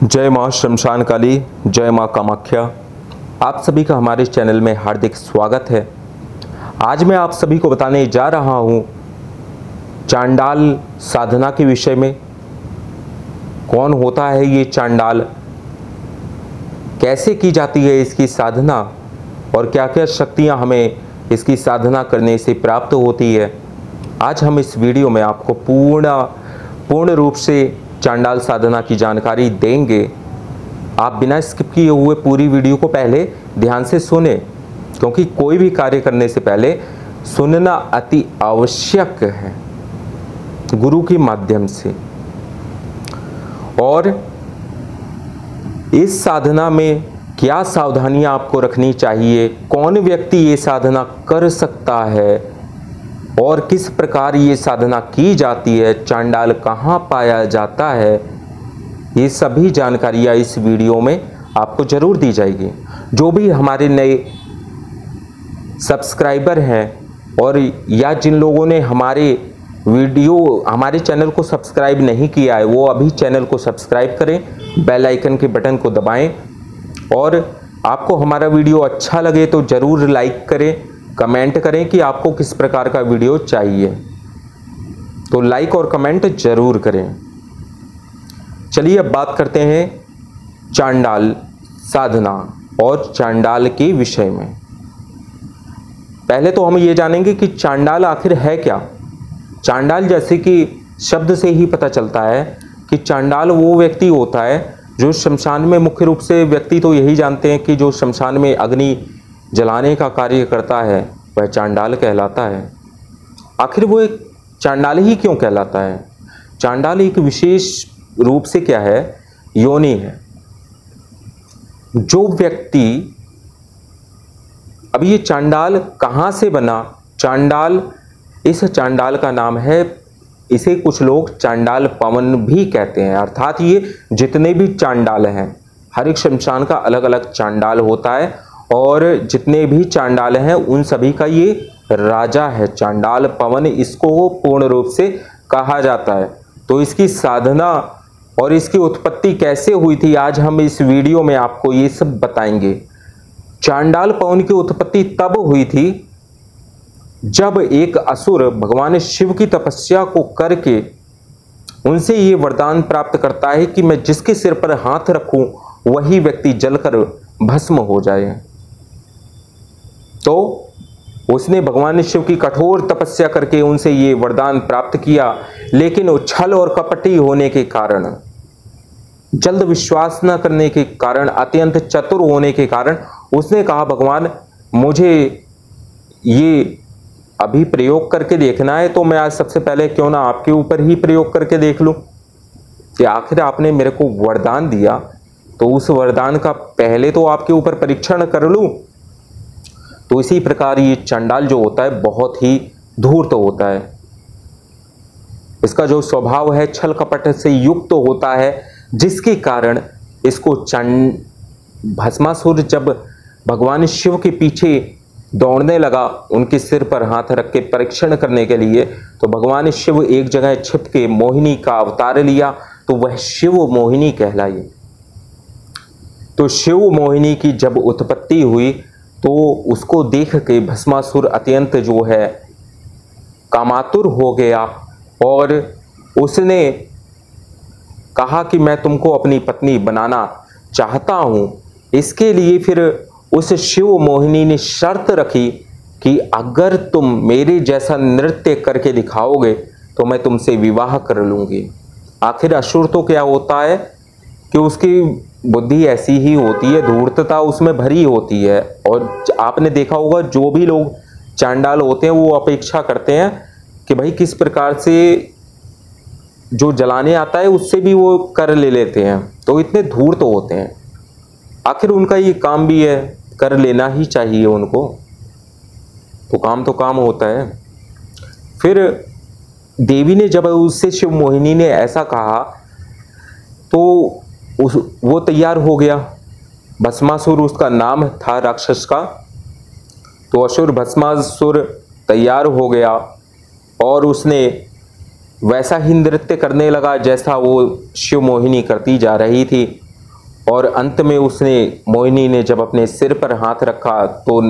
जय माँ शमशान काली, जय माँ कामाख्या। आप सभी का हमारे चैनल में हार्दिक स्वागत है। आज मैं आप सभी को बताने जा रहा हूँ चांडाल साधना के विषय में। कौन होता है ये चांडाल, कैसे की जाती है इसकी साधना और क्या क्या शक्तियाँ हमें इसकी साधना करने से प्राप्त होती है। आज हम इस वीडियो में आपको पूर्ण रूप से चांडाल साधना की जानकारी देंगे। आप बिना स्किप किए हुए पूरी वीडियो को पहले ध्यान से सुने, क्योंकि कोई भी कार्य करने से पहले सुनना अति आवश्यक है गुरु के माध्यम से। और इस साधना में क्या सावधानियां आपको रखनी चाहिए, कौन व्यक्ति ये साधना कर सकता है और किस प्रकार ये साधना की जाती है, चांडाल कहाँ पाया जाता है, ये सभी जानकारियाँ इस वीडियो में आपको जरूर दी जाएगी। जो भी हमारे नए सब्सक्राइबर हैं और या जिन लोगों ने हमारे चैनल को सब्सक्राइब नहीं किया है, वो अभी चैनल को सब्सक्राइब करें, बेल आइकन के बटन को दबाएं और आपको हमारा वीडियो अच्छा लगे तो ज़रूर लाइक करें, कमेंट करें कि आपको किस प्रकार का वीडियो चाहिए। तो लाइक और कमेंट जरूर करें। चलिए अब बात करते हैं चांडाल साधना और चांडाल के विषय में। पहले तो हम ये जानेंगे कि चांडाल आखिर है क्या। चांडाल जैसे कि शब्द से ही पता चलता है कि चांडाल वो व्यक्ति होता है जो शमशान में, मुख्य रूप से व्यक्ति तो यही जानते हैं कि जो शमशान में अग्नि जलाने का कार्य करता है वह चांडाल कहलाता है। आखिर वो एक चांडाल ही क्यों कहलाता है? चांडाल एक विशेष रूप से क्या है, योनि है। जो व्यक्ति, अब ये चांडाल कहाँ से बना? चांडाल, इस चांडाल का नाम है, इसे कुछ लोग चांडाल पवन भी कहते हैं। अर्थात ये जितने भी चांडाल हैं, हर एक शमशान का अलग अलग चांडाल होता है और जितने भी चांडाल हैं उन सभी का ये राजा है। चांडाल पवन इसको पूर्ण रूप से कहा जाता है। तो इसकी साधना और इसकी उत्पत्ति कैसे हुई थी, आज हम इस वीडियो में आपको ये सब बताएंगे। चांडाल पवन की उत्पत्ति तब हुई थी जब एक असुर भगवान शिव की तपस्या को करके उनसे ये वरदान प्राप्त करता है कि मैं जिसके सिर पर हाथ रखूं वही व्यक्ति जलकर भस्म हो जाए। तो उसने भगवान शिव की कठोर तपस्या करके उनसे ये वरदान प्राप्त किया, लेकिन उछल और कपटी होने के कारण, जल्द विश्वास न करने के कारण, अत्यंत चतुर होने के कारण उसने कहा भगवान मुझे ये अभी प्रयोग करके देखना है, तो मैं आज सबसे पहले क्यों ना आपके ऊपर ही प्रयोग करके देख लूं कि आखिर आपने मेरे को वरदान दिया, तो उस वरदान का पहले तो आपके ऊपर परीक्षण कर लूं। तो इसी प्रकार ये चांडाल जो होता है बहुत ही धूर्त होता है। इसका जो स्वभाव है छल कपट से युक्त होता है, जिसके कारण इसको भस्मासुर जब भगवान शिव के पीछे दौड़ने लगा उनके सिर पर हाथ रख के परीक्षण करने के लिए, तो भगवान शिव एक जगह छिप के मोहिनी का अवतार लिया, तो वह शिव मोहिनी कहलाई। तो शिव मोहिनी की जब उत्पत्ति हुई तो उसको देख के भस्मासुर अत्यंत जो है कामातुर हो गया और उसने कहा कि मैं तुमको अपनी पत्नी बनाना चाहता हूं। इसके लिए फिर उस शिव मोहिनी ने शर्त रखी कि अगर तुम मेरे जैसा नृत्य करके दिखाओगे तो मैं तुमसे विवाह कर लूंगी। आखिर असुर तो क्या होता है कि उसकी बुद्धि ऐसी ही होती है, धूर्तता उसमें भरी होती है। और आपने देखा होगा जो भी लोग चांडाल होते हैं वो अपेक्षा करते हैं कि भाई किस प्रकार से जो जलाने आता है उससे भी वो कर ले लेते हैं। तो इतने धूर्त होते हैं। आखिर उनका ये काम भी है, कर लेना ही चाहिए उनको, तो काम होता है। फिर देवी ने जब उससे शिव मोहिनी ने ऐसा कहा तो वो तैयार हो गया। भस्मासुर उसका नाम था राक्षस का। तो असुर भस्मासुर तैयार हो गया और उसने वैसा ही नृत्य करने लगा जैसा वो शिव मोहिनी करती जा रही थी। और अंत में मोहिनी ने जब अपने सिर पर हाथ रखा तो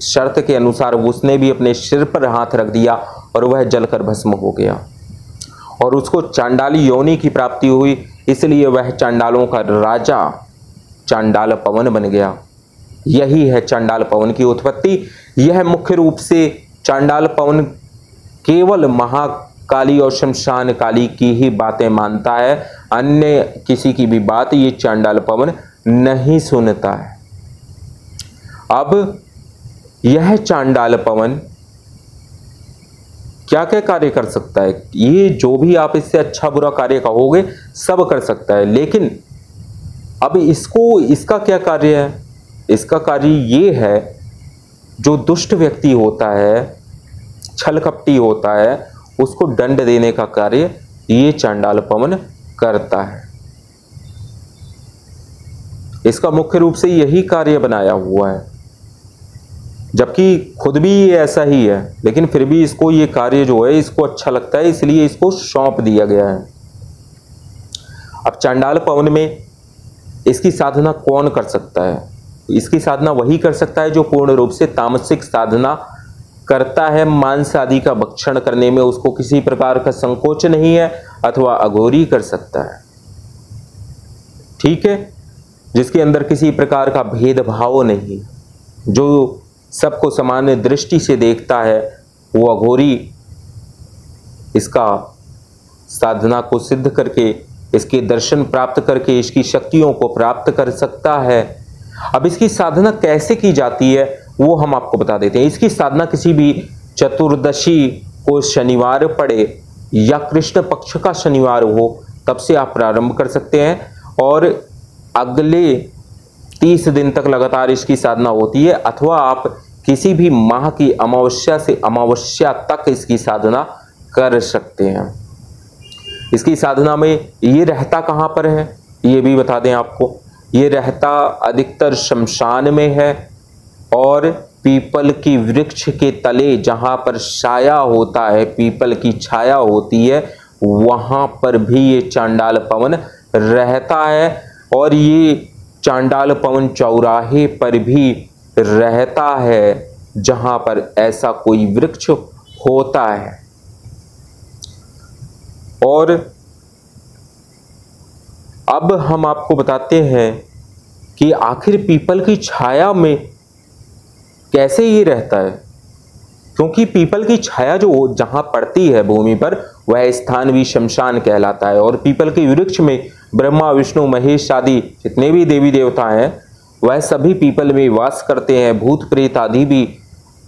शर्त के अनुसार उसने भी अपने सिर पर हाथ रख दिया और वह जलकर भस्म हो गया और उसको चांडाली योनि की प्राप्ति हुई, इसलिए वह चांडालों का राजा चांडाल पवन बन गया। यही है चांडाल पवन की उत्पत्ति। यह मुख्य रूप से चांडाल पवन केवल महाकाली और शमशान काली की ही बातें मानता है, अन्य किसी की भी बात ये चांडाल पवन नहीं सुनता है। अब यह चांडाल पवन क्या क्या कार्य कर सकता है, ये जो भी आप इससे अच्छा बुरा कार्य कहोगे सब कर सकता है, लेकिन अब इसका क्या कार्य है? इसका कार्य ये है, जो दुष्ट व्यक्ति होता है, छल कपटी होता है, उसको दंड देने का कार्य ये चांडाल पवन करता है। इसका मुख्य रूप से यही कार्य बनाया हुआ है, जबकि खुद भी ये ऐसा ही है, लेकिन फिर भी इसको ये कार्य जो है इसको अच्छा लगता है, इसलिए इसको सौंप दिया गया है। अब चांडाल पवन में इसकी साधना कौन कर सकता है? इसकी साधना वही कर सकता है जो पूर्ण रूप से तामसिक साधना करता है, मांस आदि का भक्षण करने में उसको किसी प्रकार का संकोच नहीं है, अथवा अघोरी कर सकता है, ठीक है, जिसके अंदर किसी प्रकार का भेदभाव नहीं, जो सबको समान दृष्टि से देखता है, वो अघोरी इसका साधना को सिद्ध करके, इसके दर्शन प्राप्त करके इसकी शक्तियों को प्राप्त कर सकता है। अब इसकी साधना कैसे की जाती है वो हम आपको बता देते हैं। इसकी साधना किसी भी चतुर्दशी को शनिवार पड़े या कृष्ण पक्ष का शनिवार हो तब से आप प्रारंभ कर सकते हैं और अगले 30 दिन तक लगातार इसकी साधना होती है, अथवा आप किसी भी माह की अमावस्या से अमावस्या तक इसकी साधना कर सकते हैं। इसकी साधना में ये रहता कहाँ पर है ये भी बता दें आपको। ये रहता अधिकतर शमशान में है और पीपल की वृक्ष के तले जहाँ पर छाया होता है, पीपल की छाया होती है, वहाँ पर भी ये चांडाल पवन रहता है। और ये चांडाल पवन चौराहे पर भी रहता है जहाँ पर ऐसा कोई वृक्ष होता है। और अब हम आपको बताते हैं कि आखिर पीपल की छाया में कैसे ये रहता है, क्योंकि पीपल की छाया जो जहां पड़ती है भूमि पर वह स्थान भी शमशान कहलाता है। और पीपल के वृक्ष में ब्रह्मा विष्णु महेश आदि जितने भी देवी देवता हैं वह सभी पीपल में वास करते हैं, भूत प्रेत आदि भी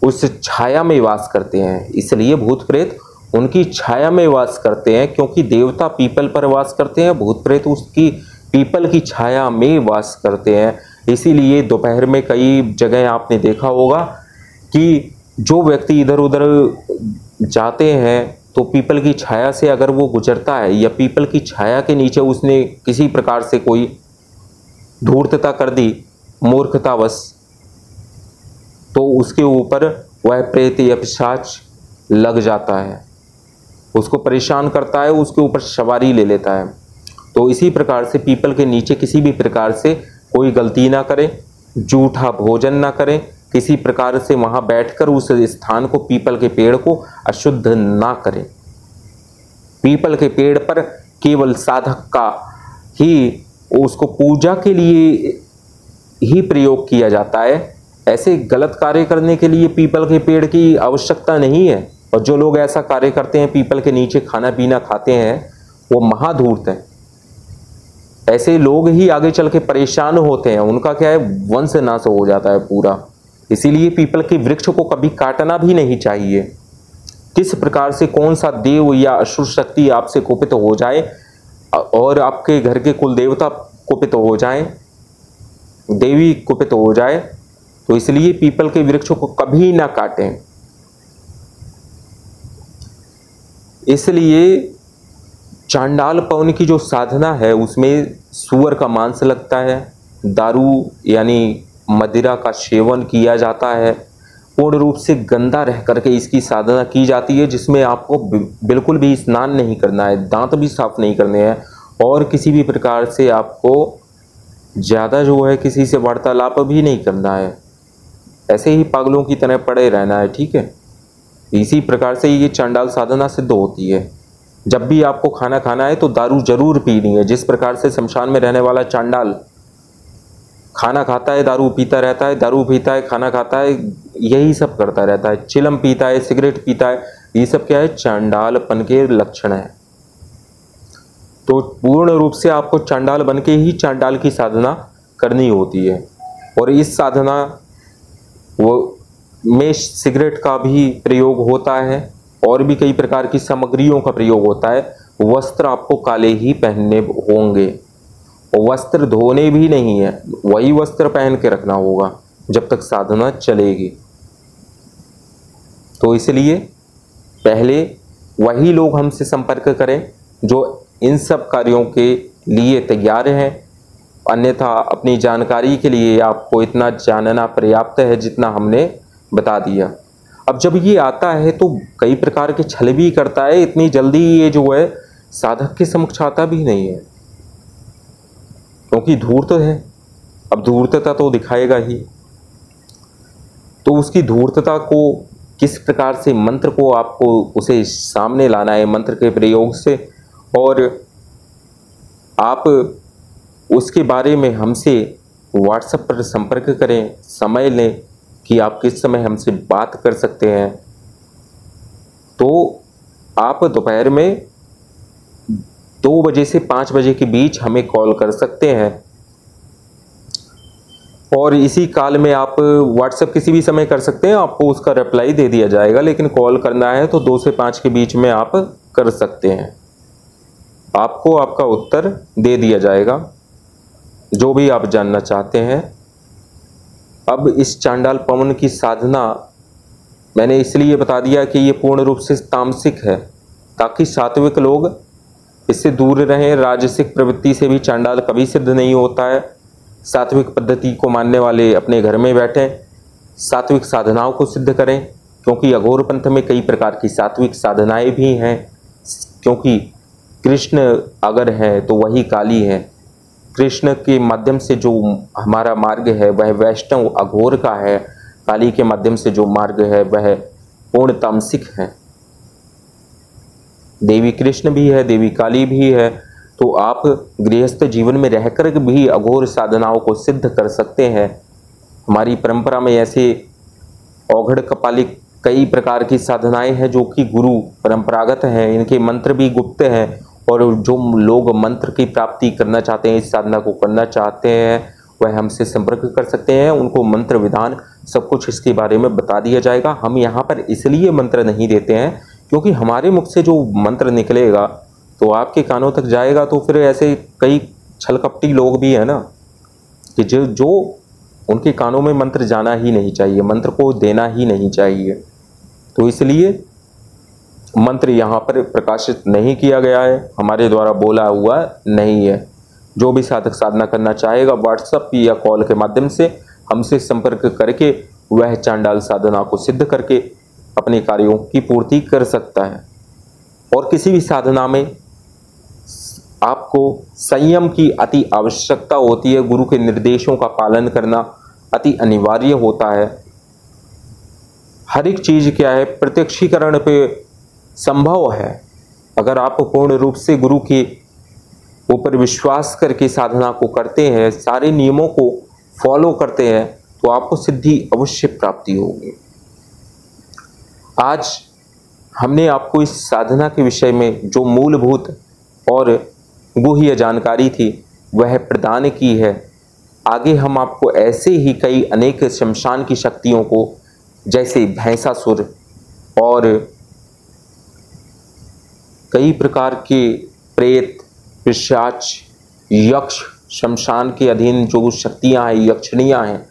उस छाया में वास करते हैं। इसलिए भूत प्रेत उनकी छाया में वास करते हैं, क्योंकि देवता पीपल पर वास करते हैं, भूत प्रेत उसकी पीपल की छाया में वास करते हैं। इसीलिए दोपहर में कई जगह आपने देखा होगा कि जो व्यक्ति इधर उधर जाते हैं तो पीपल की छाया से अगर वो गुजरता है या पीपल की छाया के नीचे उसने किसी प्रकार से कोई धूर्तता कर दी मूर्खतावश, तो उसके ऊपर वह प्रेत या पिशाच लग जाता है, उसको परेशान करता है, उसके ऊपर सवारी ले लेता है। तो इसी प्रकार से पीपल के नीचे किसी भी प्रकार से कोई गलती ना करे, जूठा भोजन ना करें, किसी प्रकार से वहां बैठकर उस स्थान को, पीपल के पेड़ को अशुद्ध ना करें। पीपल के पेड़ पर केवल साधक का ही उसको पूजा के लिए ही प्रयोग किया जाता है, ऐसे गलत कार्य करने के लिए पीपल के पेड़ की आवश्यकता नहीं है। और जो लोग ऐसा कार्य करते हैं, पीपल के नीचे खाना पीना खाते हैं, वो महाधूर्त हैं। ऐसे लोग ही आगे चल के परेशान होते हैं, उनका क्या है, वंश नाश हो जाता है पूरा। इसीलिए पीपल के वृक्ष को कभी काटना भी नहीं चाहिए। किस प्रकार से कौन सा देव या असुर शक्ति आपसे कुपित हो जाए और आपके घर के कुल देवता कुपित हो जाए, देवी कुपित हो जाए, तो इसलिए पीपल के वृक्ष को कभी ना काटें। इसलिए चांडाल पवन की जो साधना है उसमें सूअर का मांस लगता है, दारू यानी मदिरा का सेवन किया जाता है, पूर्ण रूप से गंदा रह करके इसकी साधना की जाती है, जिसमें आपको बिल्कुल भी स्नान नहीं करना है, दांत भी साफ नहीं करने हैं और किसी भी प्रकार से आपको ज़्यादा जो है किसी से वार्तालाप भी नहीं करना है, ऐसे ही पागलों की तरह पड़े रहना है, ठीक है। इसी प्रकार से ये चांडाल साधना सिद्ध होती है। जब भी आपको खाना खाना है तो दारू जरूर पीनी है। जिस प्रकार से शमशान में रहने वाला चांडाल खाना खाता है, दारू पीता रहता है, दारू पीता है, खाना खाता है, यही सब करता रहता है, चिलम पीता है, सिगरेट पीता है, ये सब क्या है, चांडालपन के लक्षण है। तो पूर्ण रूप से आपको चांडाल बन के ही चांडाल की साधना करनी होती है। और इस साधना में सिगरेट का भी प्रयोग होता है और भी कई प्रकार की सामग्रियों का प्रयोग होता है। वस्त्र आपको काले ही पहनने होंगे, वस्त्र धोने भी नहीं है, वही वस्त्र पहन के रखना होगा जब तक साधना चलेगी। तो इसलिए पहले वही लोग हमसे संपर्क करें जो इन सब कार्यों के लिए तैयार हैं, अन्यथा अपनी जानकारी के लिए आपको इतना जानना पर्याप्त है जितना हमने बता दिया। अब जब ये आता है तो कई प्रकार के छल भी करता है, इतनी जल्दी ये जो है साधक के समक्ष आता भी नहीं है, क्योंकि धूर्त है। अब धूर्तता तो दिखाएगा ही, तो उसकी धूर्तता को किस प्रकार से मंत्र को आपको उसे सामने लाना है मंत्र के प्रयोग से, और आप उसके बारे में हमसे व्हाट्सएप पर संपर्क करें, समय लें कि आप किस समय हमसे बात कर सकते हैं। तो आप दोपहर में 2 बजे से 5 बजे के बीच हमें कॉल कर सकते हैं, और इसी काल में आप व्हाट्सएप किसी भी समय कर सकते हैं, आपको उसका रिप्लाई दे दिया जाएगा। लेकिन कॉल करना है तो 2 से 5 के बीच में आप कर सकते हैं, आपको आपका उत्तर दे दिया जाएगा जो भी आप जानना चाहते हैं। अब इस चांडाल पवन की साधना मैंने इसलिए बता दिया कि ये पूर्ण रूप से तामसिक है, ताकि सात्विक लोग इससे दूर रहें। राजसिक प्रवृत्ति से भी चांडाल कभी सिद्ध नहीं होता है। सात्विक पद्धति को मानने वाले अपने घर में बैठें, सात्विक साधनाओं को सिद्ध करें, क्योंकि अघोर पंथ में कई प्रकार की सात्विक साधनाएं भी हैं। क्योंकि कृष्ण अगर है तो वही काली है। कृष्ण के माध्यम से जो हमारा मार्ग है वह वैष्णव अघोर का है, काली के माध्यम से जो मार्ग है वह पूर्ण तामसिक है। देवी कृष्ण भी है, देवी काली भी है। तो आप गृहस्थ जीवन में रहकर भी अघोर साधनाओं को सिद्ध कर सकते हैं। हमारी परंपरा में ऐसे औघड़ कपालिक कई प्रकार की साधनाएं हैं जो कि गुरु परंपरागत हैं, इनके मंत्र भी गुप्त हैं, और जो लोग मंत्र की प्राप्ति करना चाहते हैं, इस साधना को करना चाहते हैं, वह हमसे संपर्क कर सकते हैं। उनको मंत्र विधान सब कुछ इसके बारे में बता दिया जाएगा। हम यहाँ पर इसलिए मंत्र नहीं देते हैं क्योंकि हमारे मुख से जो मंत्र निकलेगा तो आपके कानों तक जाएगा, तो फिर ऐसे कई छलकपटी लोग भी हैं ना कि जो उनके कानों में मंत्र जाना ही नहीं चाहिए, मंत्र को देना ही नहीं चाहिए। तो इसलिए मंत्र यहाँ पर प्रकाशित नहीं किया गया है, हमारे द्वारा बोला हुआ नहीं है। जो भी साधक साधना करना चाहेगा व्हाट्सएप या कॉल के माध्यम से हमसे संपर्क करके वह चांडाल साधना को सिद्ध करके अपने कार्यों की पूर्ति कर सकता है। और किसी भी साधना में आपको संयम की अति आवश्यकता होती है, गुरु के निर्देशों का पालन करना अति अनिवार्य होता है। हर एक चीज क्या है, प्रत्यक्षीकरण पे संभव है। अगर आप पूर्ण रूप से गुरु के ऊपर विश्वास करके साधना को करते हैं, सारे नियमों को फॉलो करते हैं, तो आपको सिद्धि अवश्य प्राप्ति होगी। आज हमने आपको इस साधना के विषय में जो मूलभूत और गुह्य जानकारी थी वह प्रदान की है। आगे हम आपको ऐसे ही कई अनेक शमशान की शक्तियों को, जैसे भैंसासुर और कई प्रकार के प्रेत, पिशाच, यक्ष, शमशान के अधीन जो शक्तियां हैं, यक्षिणियां हैं,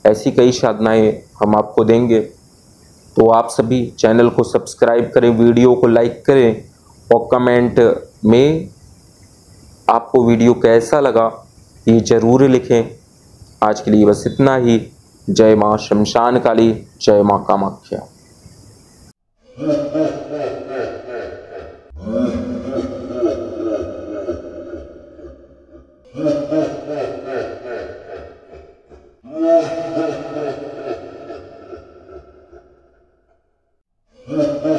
ऐसी कई साधनाएं हम आपको देंगे। तो आप सभी चैनल को सब्सक्राइब करें, वीडियो को लाइक करें और कमेंट में आपको वीडियो कैसा लगा ये जरूर लिखें। आज के लिए बस इतना ही। जय मां शमशान काली, जय मां कामाख्या। है।